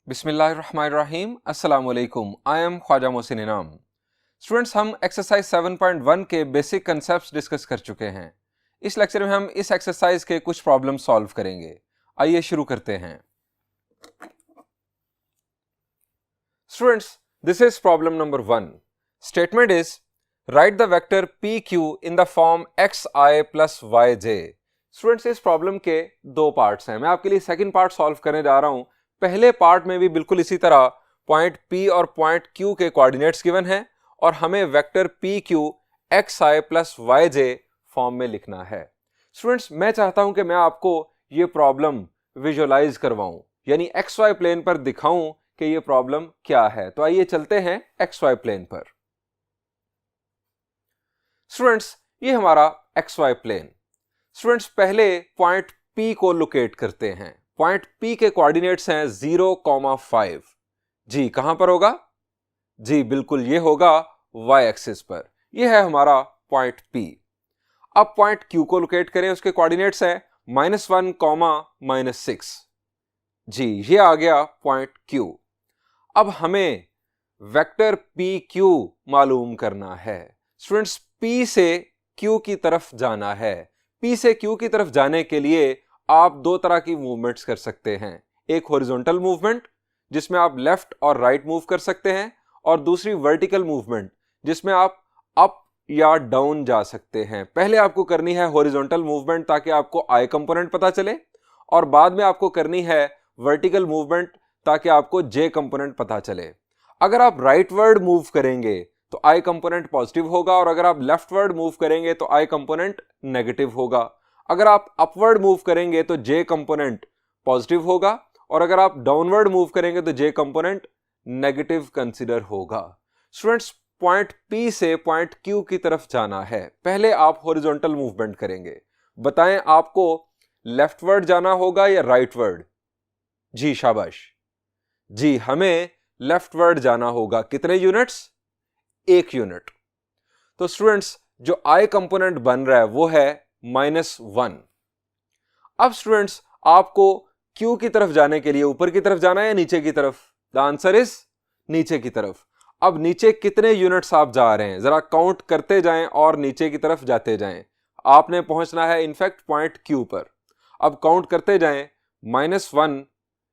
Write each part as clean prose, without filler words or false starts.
बिस्मिल्लाहिर्रहमानिर्रहीम। अस्सलामुअलैकुम। I am Khwaja Mohsin इनाम। स्टूडेंट्स, हम एक्सरसाइज 7.1 के बेसिक कंसेप्ट्स डिस्कस कर चुके हैं। इस लेक्चर में हम इस एक्सरसाइज के कुछ प्रॉब्लम सॉल्व करेंगे। आइए शुरू करते हैं। Students, this is problem number 1। Statement is right the vector P Q in the form X I plus Y J. Students, इस प्रॉब्लम के दो पार्ट्स हैं। मैं आपके लिए सेकंड पार्ट सॉल्व करने जा रहा हूं। पहले पार्ट में भी बिल्कुल इसी तरह पॉइंट P और पॉइंट Q के कोऑर्डिनेट्स गिवन हैं और हमें vector PQ XI plus YJ form में लिखना है। स्टूडेंट्स, मैं चाहता हूं कि मैं आपको ये प्रॉब्लम विजुअलाइज करवाऊं, यानी XY प्लेन पर दिखाऊं कि ये प्रॉब्लम क्या है। तो आइए चलते हैं XY प्लेन पर। स्टूडेंट्स, ये हमारा XY प्लेन। स्टूडेंट्स, पहले पॉइंट P को लोकेट करते हैं। पॉइंट P के कोऑर्डिनेट्स हैं 0,5। जी, कहां पर होगा? जी बिल्कुल, ये होगा y एक्सिस पर। ये है हमारा पॉइंट P। अब पॉइंट Q को लोकेट करें, उसके कोऑर्डिनेट्स हैं -1, -6। जी, ये आ गया पॉइंट Q। अब हमें वेक्टर PQ मालूम करना है। स्टूडेंट्स, P से Q की तरफ जाना है। P से Q की तरफ जाने के लिए आप दो तरह की मूवमेंट्स कर सकते हैं। एक हॉरिजॉन्टल मूवमेंट जिसमें आप लेफ्ट और राइट मूव कर सकते हैं, और दूसरी वर्टिकल मूवमेंट जिसमें आप अप या डाउन जा सकते हैं। पहले आपको करनी है हॉरिजॉन्टल मूवमेंट ताकि आपको आई कंपोनेंट पता चले, और बाद में आपको करनी है वर्टिकल मूवमेंट ताकि आपको जे कंपोनेंट पता चले। अगर आप राइटवर्ड मूव करेंगे तो आई कंपोनेंट पॉजिटिव होगा, और अगर आप लेफ्टवर्ड मूव करेंगे तो आई कंपोनेंट नेगेटिव होगा। अगर आप अपवर्ड मूव करेंगे तो जे कंपोनेंट पॉजिटिव होगा, और अगर आप डाउनवर्ड मूव करेंगे तो जे कंपोनेंट नेगेटिव कंसीडर होगा। स्टूडेंट्स, पॉइंट P से पॉइंट Q की तरफ जाना है। पहले आप हॉरिजॉन्टल मूवमेंट करेंगे। बताएं, आपको लेफ्टवर्ड जाना होगा या राइटवर्ड? जी शाबाश। जी, हमें लेफ्टवर्ड जाना होगा। कितने यूनिट्स? 1 यूनिट। तो स्टूडेंट्स, जो आई कंपोनेंट बन रहा है वो है -1। अब स्टूडेंट्स, आपको Q की तरफ जाने के लिए ऊपर की तरफ जाना है या नीचे की तरफ? द आंसर इज नीचे की तरफ। अब नीचे कितने यूनिट्स आप जा रहे हैं, जरा काउंट करते जाएं और नीचे की तरफ जाते जाएं। आपने पहुंचना है इनफैक्ट पॉइंट Q पर। अब काउंट करते जाएं, -1,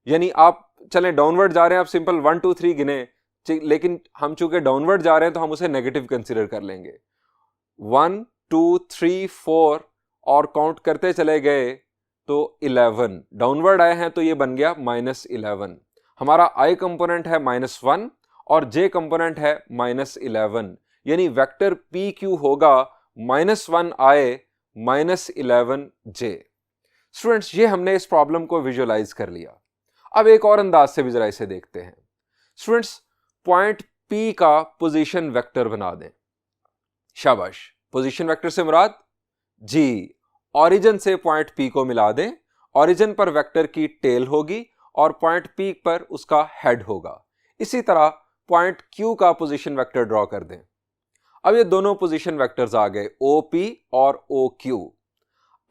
यानी आप चलें डाउनवर्ड जा रहे हैं, आप सिंपल 1 2 3 गिने, लेकिन हम चूंकि डाउनवर्ड जा रहे हैं तो हम उसे नेगेटिव कंसीडर कर लेंगे। 1 2 3 4 और काउंट करते चले गए तो 11। डाउनवर्ड आए हैं तो ये बन गया -11। हमारा आई कंपोनेंट है -1 और जे कंपोनेंट है -11, यानी वेक्टर PQ होगा -1 आए -11 जे। स्टूडेंट्स, ये हमने इस प्रॉब्लम को विजुअलाइज कर लिया। अब एक और अंदाज से भी जरा इसे देखते हैं। स्टूडेंट्स, पॉइंट P का पोजीशन वेक्टर बना दें। शाबाश। पोजीशन वेक्टर से मुराद? जी, ऑरिजिन से पॉइंट P को मिला दें। ऑरिजिन पर वेक्टर की टेल होगी और पॉइंट P पर उसका हेड होगा। इसी तरह पॉइंट Q का पोजीशन वेक्टर ड्रॉ कर दें। अब ये दोनों पोजीशन वेक्टर्स आ गए, OP और OQ।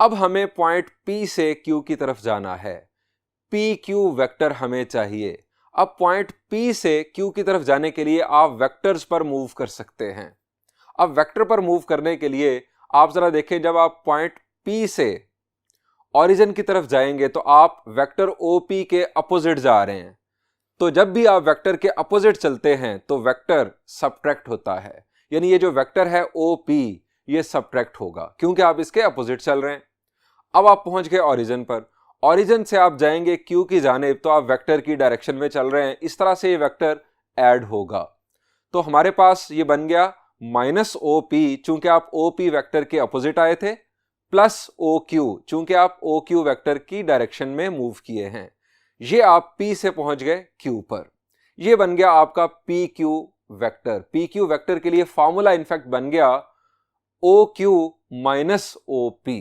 अब हमें पॉइंट P से Q की तरफ जाना है। PQ वेक्टर हमें चाहिए। अब पॉइंट P से Q की तरफ जाने के लिए आप वेक्टर्स पर मूव कर सकते हैं। अब वेक्टर पर मूव करने के लिए आप जरा देखें, जब आप पॉइंट P से ओरिजिन की तरफ जाएंगे तो आप वेक्टर OP के अपोजिट जा रहे हैं। तो जब भी आप वेक्टर के अपोजिट चलते हैं तो वेक्टर सबट्रैक्ट होता है, यानी ये जो वेक्टर है OP ये सबट्रैक्ट होगा क्योंकि आप इसके अपोजिट चल रहे हैं। अब आप पहुंच गए ओरिजिन पर। ओरिजिन से आप जाएंगे Q की जानिब तो आप वेक्टर की डायरेक्शन में चल रहे हैं। इस तरह से ये वेक्टर ऐड होगा। तो हमारे पास ये बन गया -OP चूंकि आप OP वेक्टर के अपोजिट आए थे, प्लस OQ चूंकि आप OQ वेक्टर की डायरेक्शन में मूव किए हैं। ये आप P से पहुंच गए Q पर। ये बन गया आपका PQ वेक्टर। PQ वेक्टर के लिए फॉर्मूला इनफैक्ट बन गया OQ माइनस OP।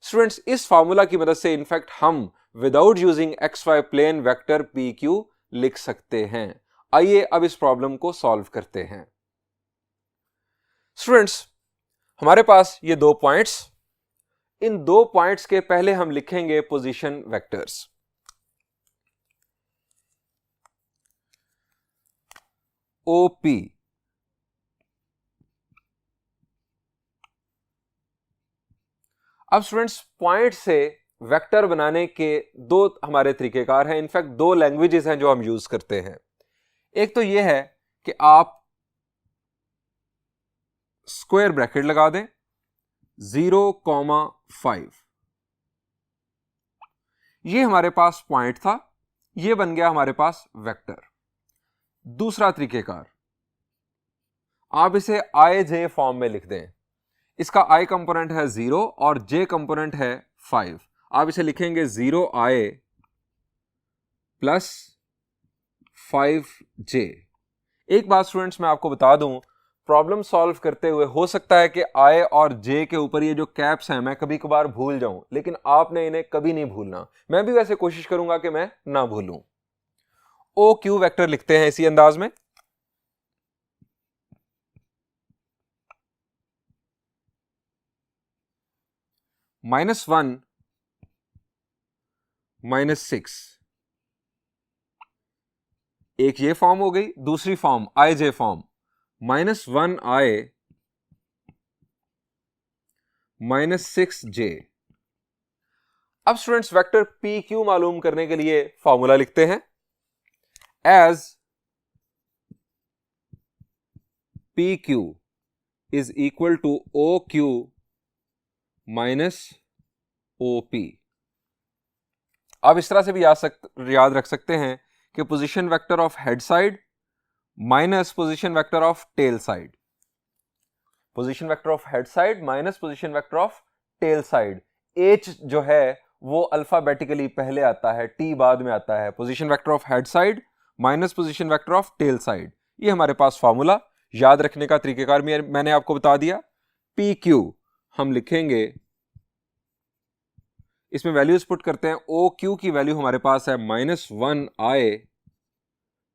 स्टूडेंट्स, इस फॉर्मूला की मदद से इनफैक्ट हम without using XY plane vector PQ लिख सकते हैं। आइए अब इस प्रॉब्लम को सॉल्व करते हैं। स्टूडेंट्स, हमारे पास ये दो पॉइंट्स, इन दो पॉइंट्स के पहले हम लिखेंगे पोजीशन वेक्टर्स। OP। अब स्टूडेंट्स पॉइंट से वेक्टर बनाने के दो हमारे तरीकेकार हैं, इनफैक्ट दो लैंग्वेजेस हैं जो हम यूज करते हैं। एक तो यह है कि आप स्क्वायर ब्रैकेट लगा दें 0,5, ये हमारे पास पॉइंट था, ये बन गया हमारे पास वेक्टर। दूसरा तरीकेकार, आप इसे IJ फॉर्म में लिख दें। इसका I कंपोनेंट है 0 और J कंपोनेंट है 5। आप इसे लिखेंगे 0I प्लस 5J। एक बात स्टूडेंट्स मैं आपको बता दूं, प्रॉब्लम सॉल्व करते हुए हो सकता है कि I और J के ऊपर ये जो कैप्स हैं मैं कभी कभार भूल जाऊं, लेकिन आपने इन्हें कभी नहीं भूलना। मैं भी वैसे कोशिश करूंगा कि मैं ना भूलूं। OQ वेक्टर लिखते हैं इसी अंदाज में। -1 -6, एक ये फॉर्म हो गई। दूसरी form IJ form, -1I -6J। अब स्टूडेंट्स वेक्टर PQ मालूम करने के लिए फॉर्मूला लिखते हैं। As PQ is equal to OQ minus OP। आप इस तरह से भी याद रख सकते हैं कि position vector of head side minus position vector of tail side, position vector of head side minus position vector of tail side. H जो है वो अल्फाबेटिकली पहले आता है, T बाद में आता है। Position vector of head side minus position vector of tail side, ये हमारे पास फॉर्मूला। याद रखने का तरीकेकार मैंने आपको बता दिया। PQ हम लिखेंगे, इसमें वैल्यूज पुट करते हैं। OQ की वैल्यू हमारे पास है -1I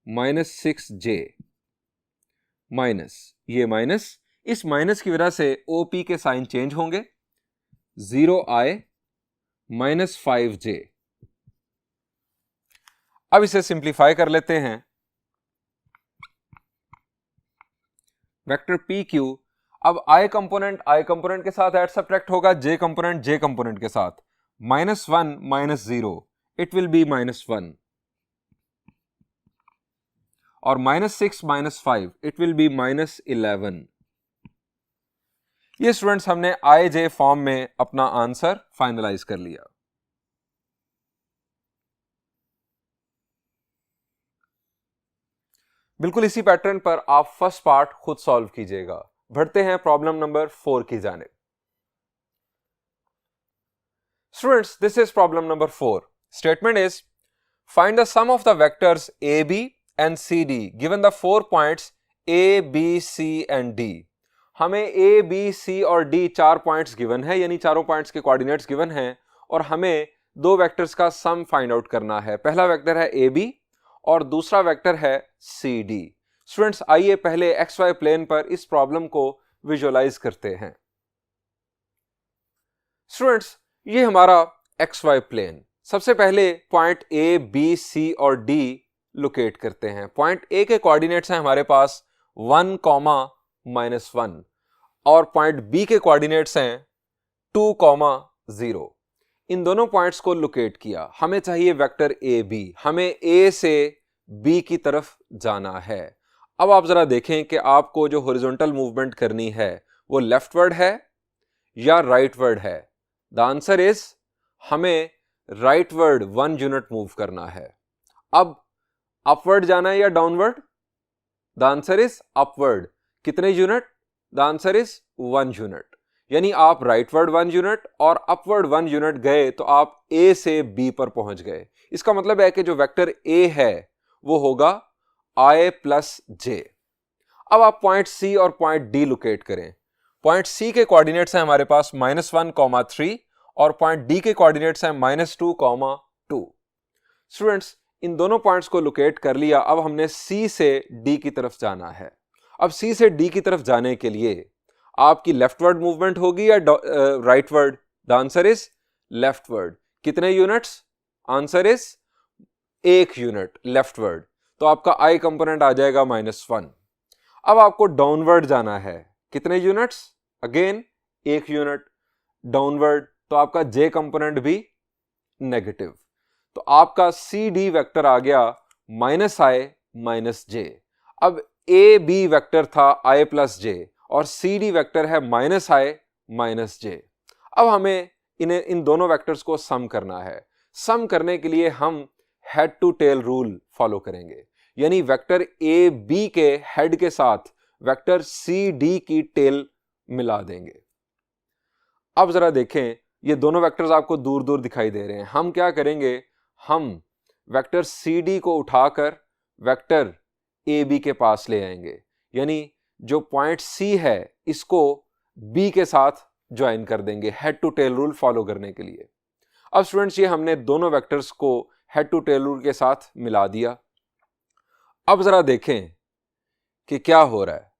-6J माइनस ये माइनस, इस माइनस की वजह से OP के साइन चेंज होंगे, 0I -5J। अब इसे सिंप्लीफाई कर लेते हैं। वेक्टर PQ अब I कंपोनेंट के साथ ऐड सब्ट्रैक्ट होगा, J कंपोनेंट के साथ। -1 -0 इट विल बी -1 और -6 -5 इट विल बी -11। ये स्टूडेंट्स हमने IJ फॉर्म में अपना आंसर फाइनलाइज कर लिया। बिल्कुल इसी पैटर्न पर आप फर्स्ट पार्ट खुद सॉल्व कीजिएगा। बढ़ते हैं प्रॉब्लम नंबर 4 की जानिब। Students this is problem number 4। Statement is find the sum of the vectors AB and CD given the 4 points A, B, C and D। हमें A, B, C और D 4 पॉइंट्स given है, यानी चारों points के coordinates given हैं और हमें दो वेक्टर्स का सम फाइंड आउट करना है। पहला वेक्टर है AB और दूसरा वेक्टर है CD। स्टूडेंट्स आइए पहले XY प्लेन पर इस प्रॉब्लम को विजुअलाइज करते हैं। स्टूडेंट्स ये हमारा XY प्लेन, सबसे पहले पॉइंट A, B, C और D लोकेट करते हैं। पॉइंट A के कोऑर्डिनेट्स हैं हमारे पास 1, -1 और पॉइंट B के कोऑर्डिनेट्स हैं 2, 0। इन दोनों पॉइंट्स को लोकेट किया। हमें चाहिए वेक्टर AB, हमें A से B की तरफ जाना है। अब आप जरा देखें कि आपको जो हॉरिजॉन्टल मूवमेंट करनी है वो लेफ्टवर्ड है या राइटवर्ड है। द आंसर इज हमें राइटवर्ड 1 यूनिट मूव करना है। अब अपवर्ड जाना है या downward? The answer is upward. कितने unit? The answer is 1 unit. यानी आप राइटवर्ड 1 यूनिट और अपवर्ड 1 यूनिट गए तो आप A से B पर पहुंच गए। इसका मतलब है कि जो वेक्टर A है वो होगा I प्लस J। अब आप पॉइंट C और पॉइंट D लोकेट करें। पॉइंट C के कोऑर्डिनेट्स हैं हमारे पास -1, 3 और पॉइंट D के कोऑर्डिनेट्स हैं -2, 2। स्टूडेंट्स इन दोनों पॉइंट्स को लोकेट कर लिया। अब हमने C से D की तरफ जाना है। अब C से D की तरफ जाने के लिए आपकी लेफ्टवर्ड मूवमेंट होगी या rightward? The answer is leftward. कितने units? Answer is 1 unit leftward. तो आपका I कंपोनेंट आ जाएगा -1। अब आपको डाउनवर्ड जाना है, कितने यूनिट्स? अगेन 1 यूनिट डाउनवर्ड, तो आपका जे कंपोनेंट भी नेगेटिव, तो आपका सी डी वेक्टर आ गया -i -j। अब ए बी वेक्टर था i प्लस जे और सी डी वेक्टर है -i -j। अब हमें इन दोनों वेक्टर्स को सम करना है। सम करने के लिए हम head to tail rule follow करेंगे, यानी वेक्टर ए बी के हेड के साथ वेक्टर सी डी की टेल मिला देंगे। अब जरा देखें, ये दोनों वेक्टर्स आपको दूर दूर दिखाई दे रहे हैं। हम क्या करेंगे, हम वेक्टर सी डी को उठाकर वेक्टर ए बी के पास ले आएंगे, यानी जो पॉइंट सी है इसको बी के साथ ज्वाइन कर देंगे head to tail rule follow करने के लिए। अब स्टूडेंट्स, ये हमने दोनों वेक्टर्स को हेड टू टेल रूल के साथ मिला दिया। अब जरा देखें कि क्या हो रहा है।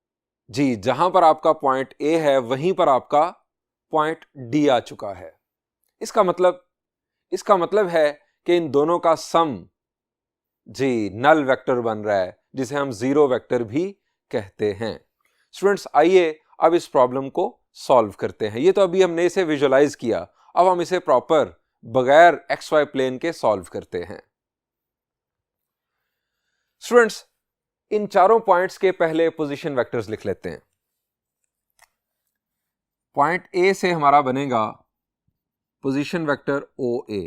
जी, जहां पर आपका पॉइंट ए है वहीं पर आपका पॉइंट डी आ चुका है। इसका मतलब है कि इन दोनों का सम जी नल वेक्टर बन रहा है, जिसे हम जीरो वेक्टर भी कहते हैं। स्टूडेंट्स, आइए अब इस प्रॉब्लम को सॉल्व करते हैं। ये तो अभी हमने इसे विजुअलाइज किया, अब हम इसे प्रॉपर बगैर एक्स वाई प्लेन के सॉल्व करते हैं। स्टूडेंट्स, इन चारों पॉइंट्स के पहले पोजीशन वेक्टर्स लिख लेते हैं। पॉइंट ए से हमारा बनेगा पोजीशन वेक्टर ओ ए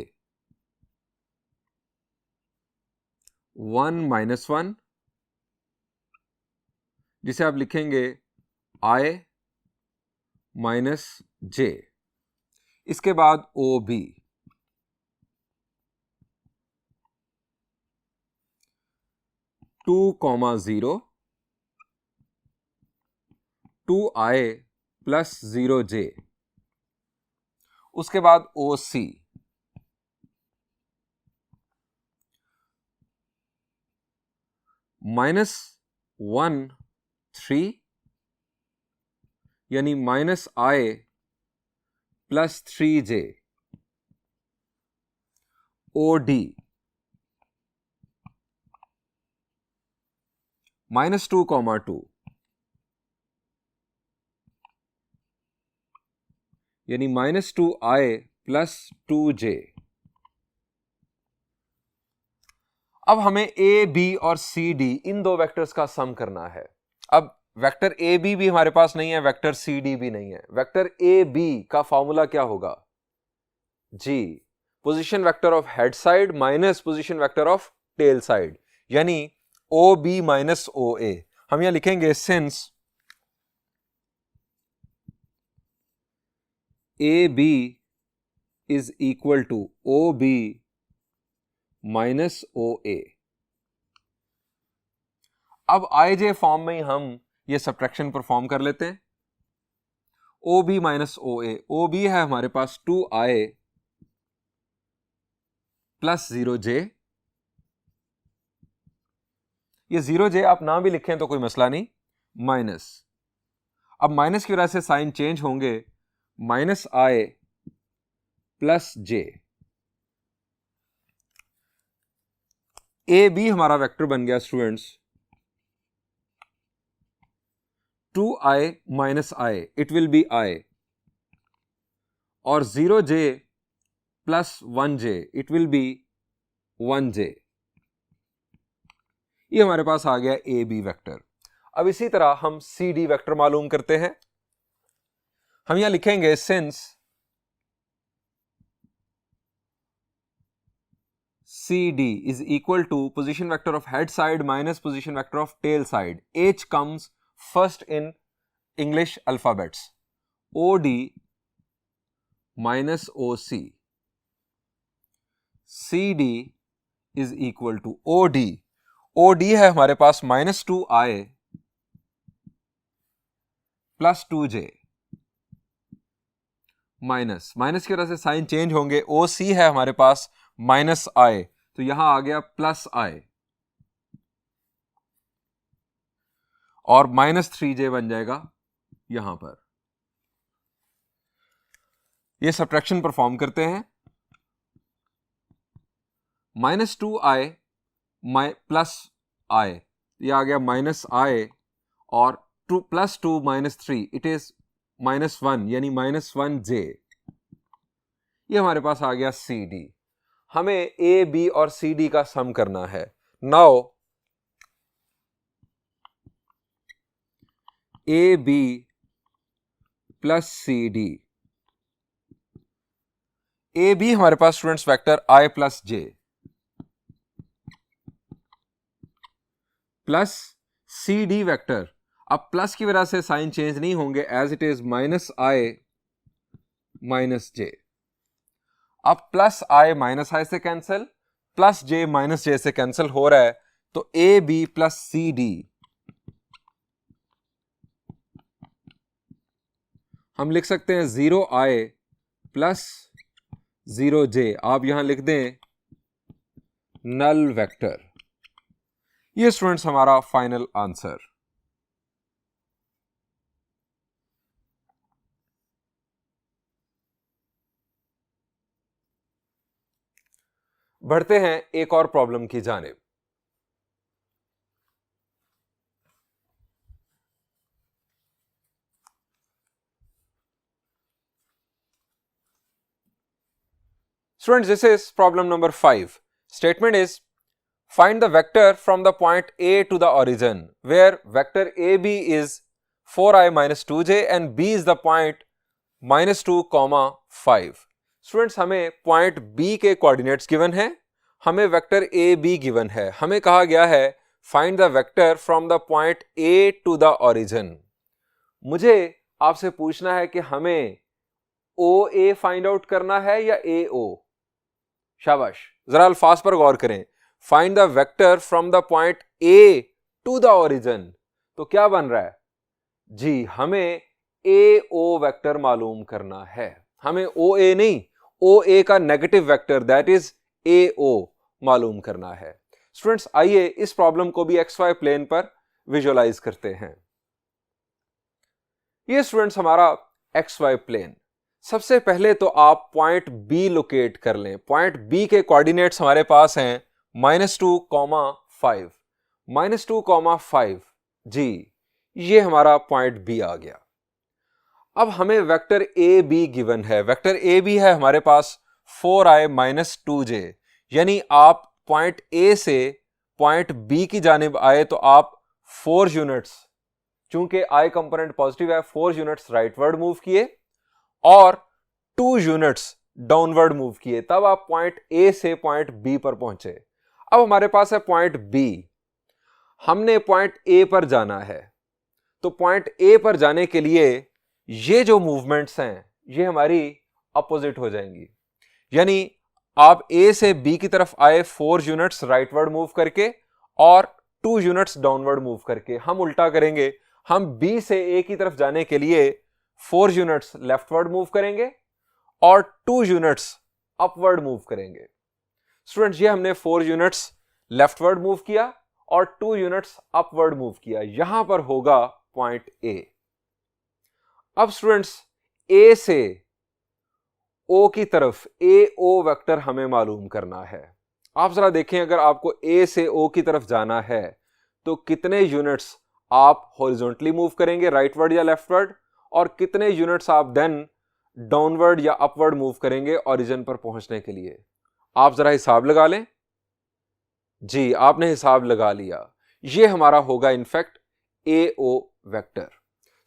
1 -1, जिसे आप लिखेंगे i -j। इसके बाद ओ बी 2, 0 2i + 0j। उसके बाद ओ सी -1 3, यानी -i + 3j। ओ डी -2, 2, यानी -2i + 2j। अब हमें ए बी और सी डी इन दो वेक्टर्स का सम करना है। अब वेक्टर ए बी भी हमारे पास नहीं है, वेक्टर सी डी भी नहीं है। वेक्टर ए बी का फॉर्मूला क्या होगा? जी, position vector of head side minus position vector of tail side, यानी O B minus O A. हम यहां लिखेंगे since A B is equal to O B minus O A. अब I J form में हम ये सब्ट्रैक्शन परफॉर्म कर लेते हैं। ओ बी माइनस ओ ए, ओ बी है हमारे पास 2i + 0j। ये 0j आप ना भी लिखें तो कोई मसला नहीं, माइनस। अब माइनस की वजह से साइन चेंज होंगे, -i + j। ए बी हमारा वेक्टर बन गया students 2i - i, it will be i, और 0j + 1j, it will be 1j। ये हमारे पास आ गया ए बी वेक्टर। अब इसी तरह हम सी डी वेक्टर मालूम करते हैं। हम यहां लिखेंगे since C D is equal to position vector of head side minus position vector of tail side, H comes first in English alphabets, O D minus O C. C D is equal to O D, O D है हमारे पास -2i + 2j, minus की वजह से sign change होंगे, ओ C है हमारे पास -i, तो यहां आ गया +i, और -3j बन जाएगा यहां पर। ये सब्ट्रैक्शन परफॉर्म करते हैं। -2i + i, ये आ गया -i, और +2 -3 इट इज -1 यानी -1j। ये हमारे पास आ गया CD। हमें A, B और CD का सम करना है। Now AB plus CD। AB हमारे पास students vector I plus J plus CD vector. अब प्लस की वजह से साइन चेंज नहीं होंगे, as it is -I -J। अब +I -I से कैंसिल, +J -J से कैंसिल हो रहा है, तो AB प्लस CD हम लिख सकते हैं 0I प्लस 0J। आप यहां लिख दें नल वेक्टर। ये स्टूडेंट्स हमारा फाइनल आंसर। बढ़ते हैं एक और प्रॉब्लम की जानिब। Students, this is problem number 5. Statement is, find the vector from the point A to the origin, where vector AB is 4i minus 2j and B is the point -2, 5. Students, हमें point B के coordinates given है, हमें vector AB given है, हमें कहा गया है find the vector from the point A to the origin। मुझे आपसे पूछना है कि हमें OA फाइंड आउट करना है या AO। शाबाश, जरा अल्फाज पर गौर करें। Find the vector from the point A to the origin, तो क्या बन रहा है जी, हमें AO वेक्टर मालूम करना है। हमें OA नहीं, OA का negative vector that is AO मालूम करना है। स्टूडेंट्स, आइए इस प्रॉब्लम को भी XY प्लेन पर विजुअलाइज करते हैं। ये स्टूडेंट्स हमारा XY प्लेन। सबसे पहले तो आप पॉइंट B लोकेट कर लें। पॉइंट B के कोऑर्डिनेट्स हमारे पास हैं -2, 5 -2, 5 जी, ये हमारा पॉइंट B आ गया। अब हमें वेक्टर AB गिवन है। वेक्टर AB है हमारे पास 4i -2j, यानी आप पॉइंट A से पॉइंट B की जानिब आए तो आप 4 यूनिट्स, चूंकि I कंपोनेंट पॉजिटिव है, 4 यूनिट्स राइटवर्ड मूव किए और 2 यूनिट्स डाउनवर्ड मूव किए, तब आप पॉइंट A से पॉइंट B पर पहुंचे। अब हमारे पास है पॉइंट B, हमने पॉइंट A पर जाना है, तो पॉइंट A पर जाने के लिए ये जो मूवमेंट्स हैं ये हमारी अपोजिट हो जाएंगी। यानी आप A से B की तरफ आए 4 यूनिट्स राइटवर्ड मूव करके और 2 यूनिट्स डाउनवर्ड मूव करके। हम उल्टा करेंगे, हम B से A की तरफ जाने के लिए 4 यूनिट्स लेफ्टवर्ड मूव करेंगे और 2 यूनिट्स अपवर्ड मूव करेंगे। स्टूडेंट्स, ये हमने 4 यूनिट्स लेफ्टवर्ड मूव किया और 2 यूनिट्स अपवर्ड मूव किया। यहां पर होगा पॉइंट A। अब स्टूडेंट्स, A से O की तरफ AO वेक्टर हमें मालूम करना है। आप जरा देखें, अगर आपको A से O की तरफ जाना है तो कितने यूनिट्स आप हॉरिजॉन्टली मूव करेंगे, राइटवर्ड या लेफ्टवर्ड, और कितने यूनिट्स आप देन डाउनवर्ड या अपवर्ड मूव करेंगे ओरिजिन पर पहुंचने के लिए। आप जरा हिसाब लगा लें। जी, आपने हिसाब लगा लिया। ये हमारा होगा इनफैक्ट AO वेक्टर।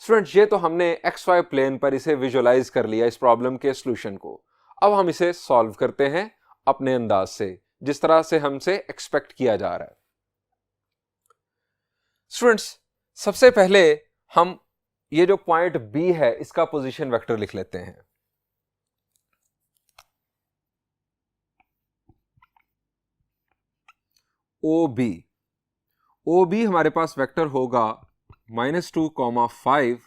स्टूडेंट्स, ये तो हमने XY प्लेन पर इसे विजुअलाइज कर लिया, इस प्रॉब्लम के सॉल्यूशन को। अब हम इसे सॉल्व करते हैं अपने अंदाज से, जिस तरह से हमसे एक्सपेक्ट किया जा रहा है। स्टूडेंट्स, सबसे पहले हम ये जो पॉइंट B है इसका पोजीशन वेक्टर लिख लेते हैं। OB हमारे पास वेक्टर होगा -2, 5,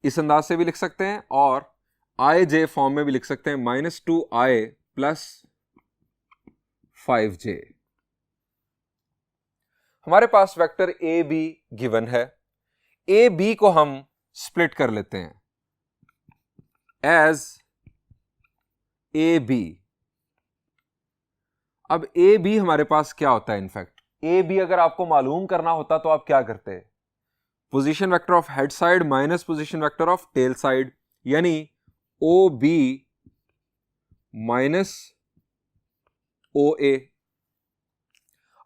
इस अंदाज से भी लिख सकते हैं, और IJ फॉर्म में भी लिख सकते हैं, -2i प्लस 5j। हमारे पास वेक्टर AB गिवन है। AB को हम स्प्लिट कर लेते हैं एज AB। अब AB हमारे पास क्या होता है, इनफैक्ट AB अगर आपको मालूम करना होता तो आप क्या करते? Position vector of head side minus position vector of tail side, यानी O B minus O A.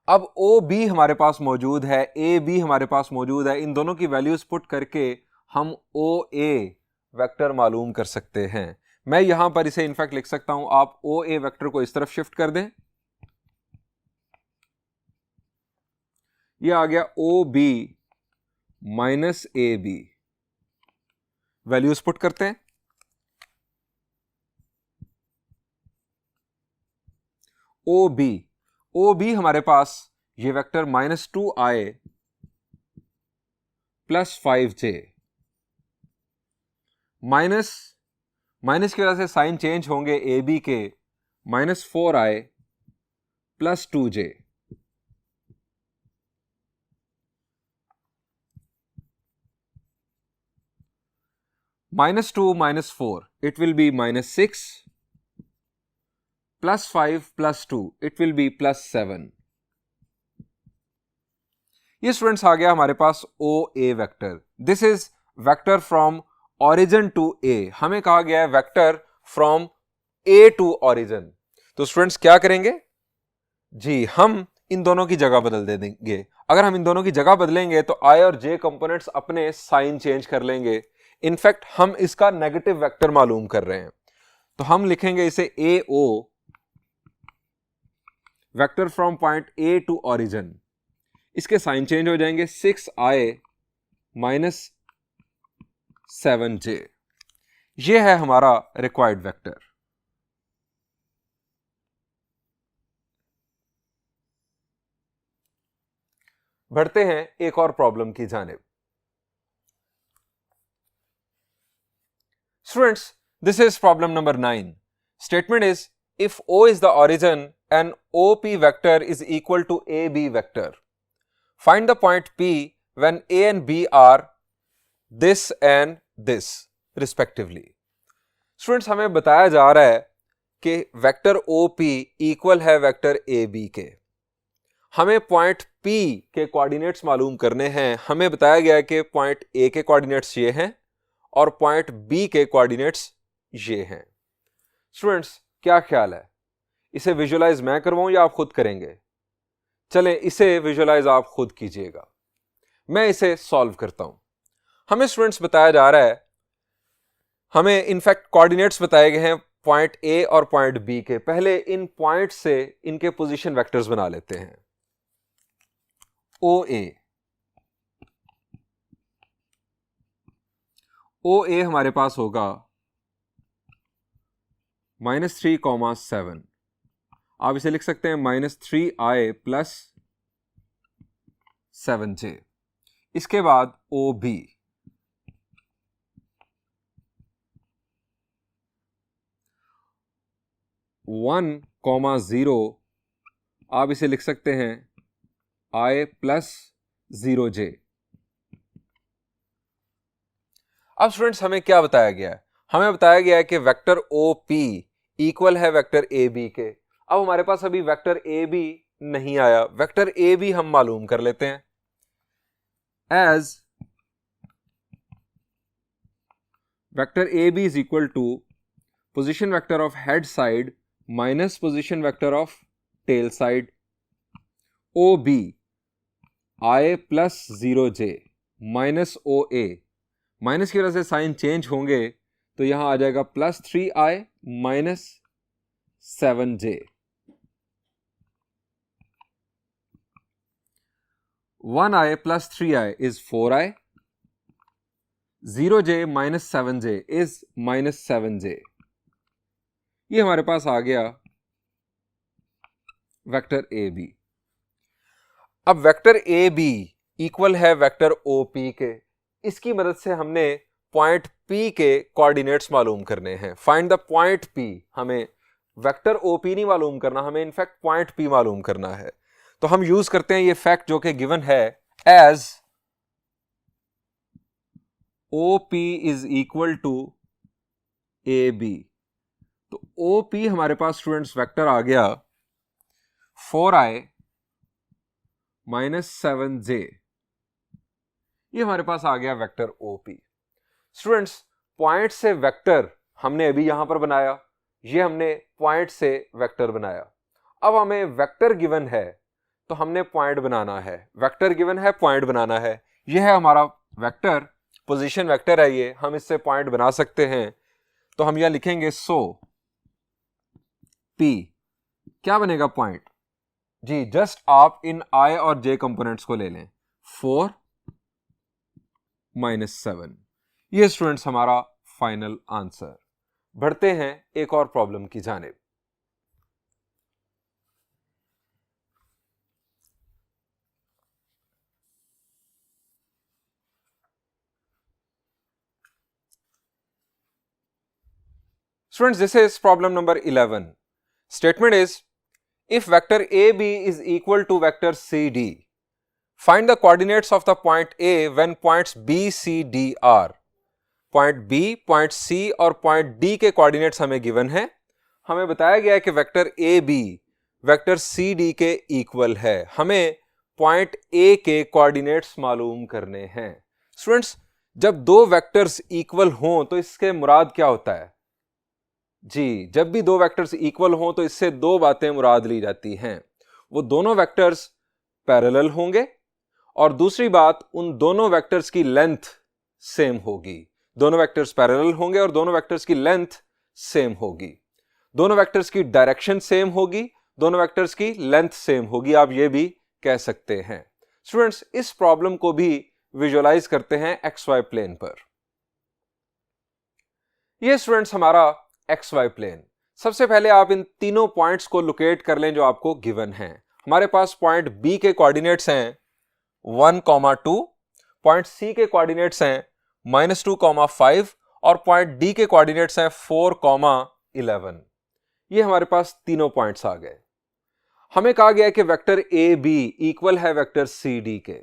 अब ओ बी हमारे पास मौजूद है, ए बी हमारे पास मौजूद है, इन दोनों की वैल्यूज पुट करके हम ओ ए वेक्टर मालूम कर सकते हैं। मैं यहां पर इसे इनफैक्ट लिख सकता हूं, आप ओ ए वेक्टर को इस तरफ शिफ्ट कर दें, यह आ गया O B minus A B. Values put करते हैं, ओ बी हमारे पास ये vector -2i plus 5j, minus की वजह से साइन चेंज होंगे ए बी के, -4i plus 2j, -2 -4 it will be -6 +5 +2 it will be +7। ये स्टूडेंट्स आ गया हमारे पास O A vector. This is vector from origin to A. हमें कहा गया है vector from A to origin. तो स्टूडेंट्स क्या करेंगे जी, हम इन दोनों की जगह बदल देंगे। अगर हम इन दोनों की जगह बदलेंगे तो आई और जे कंपोनेंट्स अपने साइन चेंज कर लेंगे। इनफैक्ट हम इसका नेगेटिव वेक्टर मालूम कर रहे हैं, तो हम लिखेंगे इसे A O, vector from point A to origin. इसके साइन चेंज हो जाएंगे, 6i माइनस 7j। ये है हमारा रिक्वायर्ड वेक्टर। बढ़ते हैं एक और प्रॉब्लम की जानिब। Students, this is problem number 9। Statement is if O is the origin and OP vector is equal to AB vector. Find the point P when A and B are this and this respectively. Students, हमें बताया जा रहा है कि vector OP equal है vector AB के। हमें point P के कोऑर्डिनेट्स मालूम करने हैं। हमें बताया गया है कि पॉइंट A के कोऑर्डिनेट्स ये हैं और पॉइंट B के कोऑर्डिनेट्स ये हैं। स्टूडेंट्स, क्या ख्याल है, इसे विजुअलाइज मैं करवाऊं या आप खुद करेंगे? चलें, इसे विजुअलाइज आप खुद कीजिएगा, मैं इसे सॉल्व करता हूं। हमें स्टूडेंट्स बताया जा रहा है, हमें इनफैक्ट कोऑर्डिनेट्स बताए गए हैं पॉइंट ए और पॉइंट बी के। पहले इन पॉइंट से इनके पोजीशन वेक्टर्स बना लेते हैं। ओ ए हमारे पास होगा -3,7। आप इसे लिख सकते हैं -3i प्लस 7j। इसके बाद ओ बी, (1,0) आप इसे लिख सकते हैं i प्लस 0j। अब स्टूडेंट्स, हमें क्या बताया गया है? हमें बताया गया है कि वेक्टर ओ पी इक्वल है वेक्टर ए बी के। अब हमारे पास अभी वेक्टर ए बी नहीं आया, वेक्टर ए बी हम मालूम कर लेते हैं। As vector A B is equal to position vector of head side minus position vector of tail side, O B i plus 0j minus O A. माइनस की वजह से साइन चेंज होंगे, तो यहां आ जाएगा +3i minus 7j। 1i plus 3i is 4i, 0j minus 7j is -7j। ये हमारे पास आ गया वेक्टर ए बी। अब वेक्टर ए बी इक्वल है वेक्टर ओ पी के। इसकी मदद से हमने पॉइंट P के कोऑर्डिनेट्स मालूम करने हैं। Find the point P। हमें वेक्टर OP नहीं मालूम करना, हमें इनफैक्ट पॉइंट P मालूम करना है। तो हम यूज करते हैं ये फैक्ट जो कि गिवन है, as OP is equal to AB। तो OP हमारे पास स्टूडेंट्स वेक्टर आ गया 4i माइनस 7j। ये हमारे पास आ गया वेक्टर OP। स्टूडेंट्स, पॉइंट से वेक्टर हमने अभी यहां पर बनाया, ये हमने पॉइंट से वेक्टर बनाया। अब हमें वेक्टर गिवन है तो हमने पॉइंट बनाना है, वेक्टर गिवन है पॉइंट बनाना है। ये है हमारा वेक्टर, पोजीशन वेक्टर है ये, हम इससे पॉइंट बना सकते हैं। तो हम यहां लिखेंगे सो P क्या बनेगा पॉइंट। जी, जस्ट आप इन I और J कंपोनेंट्स को ले लें, 4 - 7। ये स्टूडेंट्स हमारा फाइनल आंसर। बढ़ते हैं एक और प्रॉब्लम की जानिब। Students, this is problem number 11. Statement is, if vector AB is equal to vector CD, find the coordinates of the point A when points B, C, D are. Point B, point C और point D के coordinates हमें given है। हमें बताया गया है कि vector AB vector CD के इक्वल है। हमें पॉइंट A के कोऑर्डिनेट्स मालूम करने हैं। स्टूडेंट्स, जब दो वेक्टर्स इक्वल हों तो इसके मुराद क्या होता है? जी, जब भी दो वेक्टर्स इक्वल हों तो इससे दो बातें मुराद ली जाती हैं। वो दोनों वेक्टर्स पैरेलल होंगे और दूसरी बात, उन दोनों वेक्टर्स की लेंथ सेम होगी। दोनों वेक्टर्स पैरेलल होंगे और दोनों वेक्टर्स की लेंथ सेम होगी। दोनों वेक्टर्स की डायरेक्शन सेम होगी, दोनों वेक्टर्स की लेंथ सेम होगी, आप ये भी कह सकते हैं। स्टूडेंट्स, इस प्रॉब्लम को भी विजुअलाइज करते हैं XY प्लेन पर। ये स्टूडेंट्स हमारा XY प्लेन। सबसे पहले आप इन तीनों पॉइंट्स को लोकेट कर लें जो आपको गिवन हैं। हमारे पास पॉइंट B के कोऑर्डिनेट्स हैं 1, 2, पॉइंट C के कोऑर्डिनेट्स हैं -2, 5 और पॉइंट D के कोऑर्डिनेट्स हैं 4, 11। ये हमारे पास तीनों पॉइंट्स आ गए। हमें कहा गया है कि वेक्टर AB इक्वल है वेक्टर CD के।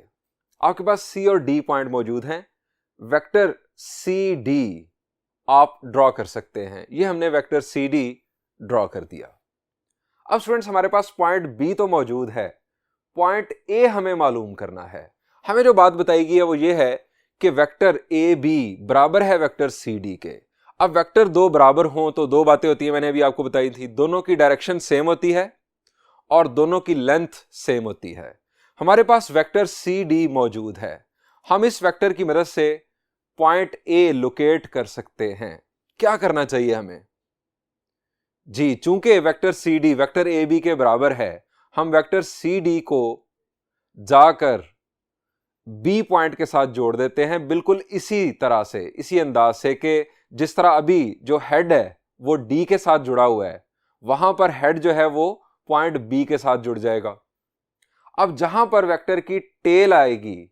आपके पास C और D पॉइंट मौजूद हैं। वेक्टर CD आप ड्रॉ कर सकते हैं। ये हमने वेक्टर CD ड्रॉ कर दिया। अब स्टूडेंट्स, हमारे पास पॉइंट B तो मौजूद है, पॉइंट A हमें मालूम करना है। हमें जो बात बताई गई है वो ये है कि वेक्टर AB बराबर है वेक्टर CD के। अब वेक्टर दो बराबर हों तो दो बातें होती हैं, मैंने अभी आपको बताई थी। दोनों की डायरेक्शन सेम होती है और दोनों की लेंथ सेम होती है। हमारे पास वेक्टर CD मौजूद है। हम इस वेक्टर की मदद से पॉइंट A लोकेट कर सकते हैं। क्या करना चाहिए हमें? जी, चूंकि वेक्टर CD वेक्टर AB के बराबर है, हम वेक्टर CD को जाकर B पॉइंट के साथ जोड़ देते हैं, बिल्कुल इसी तरह से, इसी अंदाज से कि जिस तरह अभी जो हेड है वो D के साथ जुड़ा हुआ है, वहां पर हेड जो है वो पॉइंट B के साथ जुड़ जाएगा। अब जहां पर वेक्टर की टेल आएगी,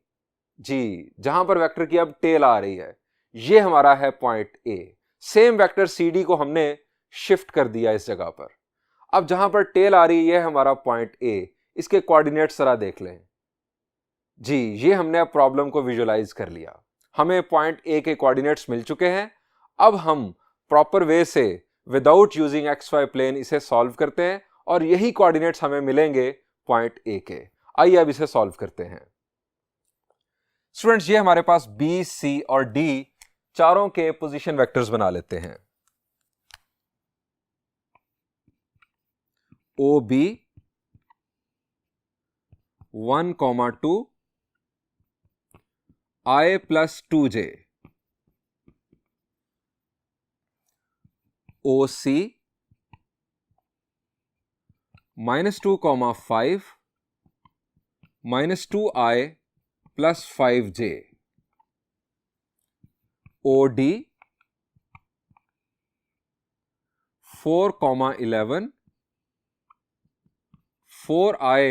जी, जहां पर वेक्टर की अब टेल आ रही है, ये हमारा है point A। Same vector CD को हमने शिफ्ट कर दिया इस जगह पर। अब जहां पर टेल आ रही है, ये हमारा पॉइंट A। इसके कोऑर्डिनेट्स जरा देख लें। जी, ये हमने अब प्रॉब्लम को विजुअलाइज कर लिया। हमें पॉइंट A के कोऑर्डिनेट्स मिल चुके हैं। अब हम प्रॉपर वे से विदाउट यूजिंग XY प्लेन इसे सॉल्व करते हैं और यही कोऑर्डिनेट्स हमें मिलेंगे पॉइंट A के। आइए अब इसे सॉल्व करते हैं। स्टूडेंट्स, ये हमारे पास B, C और D चारों के पोजीशन वेक्टर्स बना लेते हैं। OB 1, 2 I + 2J, OC -2, 5 -2I + 5J, OD 4, 11 4I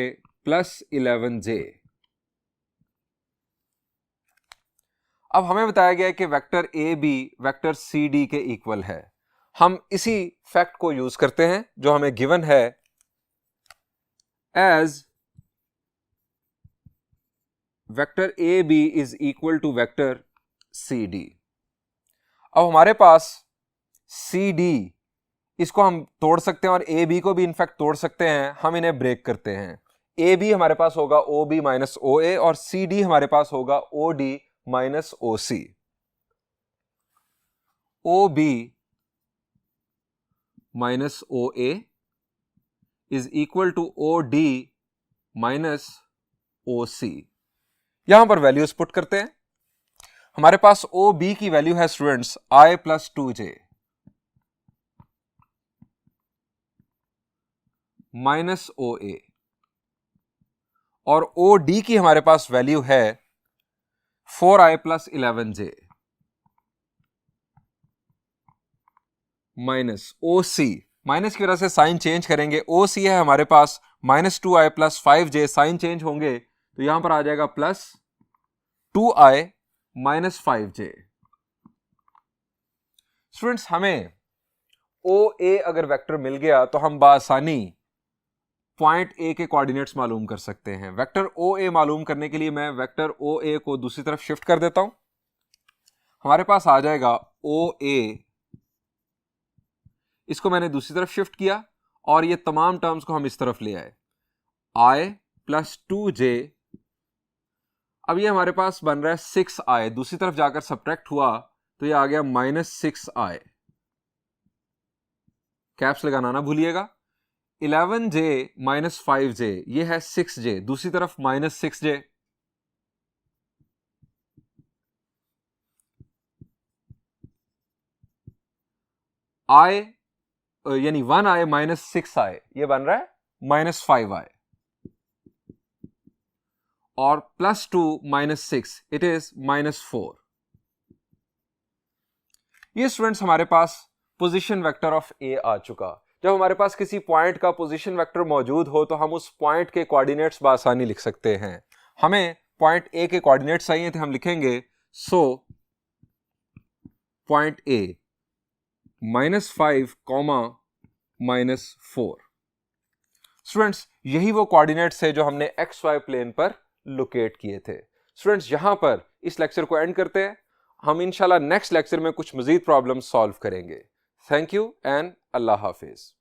+ 11J। अब हमें बताया गया है कि वेक्टर AB वेक्टर CD के इक्वल है। हम इसी फैक्ट को यूज करते हैं जो हमें गिवन है as vector AB is equal to vector CD। अब हमारे पास CD, इसको हम तोड़ सकते हैं और AB को भी इनफैक्ट तोड़ सकते हैं। हम इन्हें ब्रेक करते हैं। AB हमारे पास होगा OB - OA और CD हमारे पास होगा OD minus O C, O B minus O A is equal to O D minus O C. यहां पर वैल्यूज पुट करते हैं। हमारे पास ओ बी की वैल्यू है students I plus 2j minus O A, और ओ डी की हमारे पास वैल्यू है 4i plus 11j minus O C. Minus की वजह से साइन चेंज करेंगे, ओ सी है हमारे पास minus 2i plus 5j, sign change होंगे तो यहां पर आ जाएगा plus 2i minus 5j। Students, हमें ओ ए अगर वेक्टर मिल गया तो हम बासानी पॉइंट ए के कोऑर्डिनेट्स मालूम कर सकते हैं। वेक्टर ओ ए मालूम करने के लिए मैं वेक्टर ओ ए को दूसरी तरफ शिफ्ट कर देता हूं। हमारे पास आ जाएगा ओ ए, इसको मैंने दूसरी तरफ शिफ्ट किया और ये तमाम टर्म्स को हम इस तरफ ले आए, i प्लस 2j। अब ये हमारे पास बन रहा है 6i, दूसरी तरफ जाकर सब्ट्रैक्ट हुआ तो ये आ गया माइनस 6i। कैप्स लगाना ना भूलिएगा। 11j माइनस 5j, ये है 6j, दूसरी तरफ माइनस 6j। i यानी 1i माइनस 6i, ये बन रहा है माइनस 5i, और plus 2 minus 6, it is minus 4। ये स्टूडेंट्स हमारे पास पोजीशन वेक्टर ऑफ ए आ चुका। जब हमारे पास किसी पॉइंट का पोजीशन वेक्टर मौजूद हो तो हम उस पॉइंट के कोऑर्डिनेट्स बासानी लिख सकते हैं। हमें पॉइंट ए के कोऑर्डिनेट्स चाहिए थे, हम लिखेंगे so point A -5 comma -4। Students, यही वो कोऑर्डिनेट्स है जो हमने एक्स वाई प्लेन पर लोकेट किए थे। स्टूडेंट्स, यहां पर इस लेक्चर को एंड करते हैं। हम इंशाल्लाह नेक्स्ट लेक्चर में कुछ मजीद प्रॉब्लम सॉल्व करेंगे। Thank you and Allah Hafiz.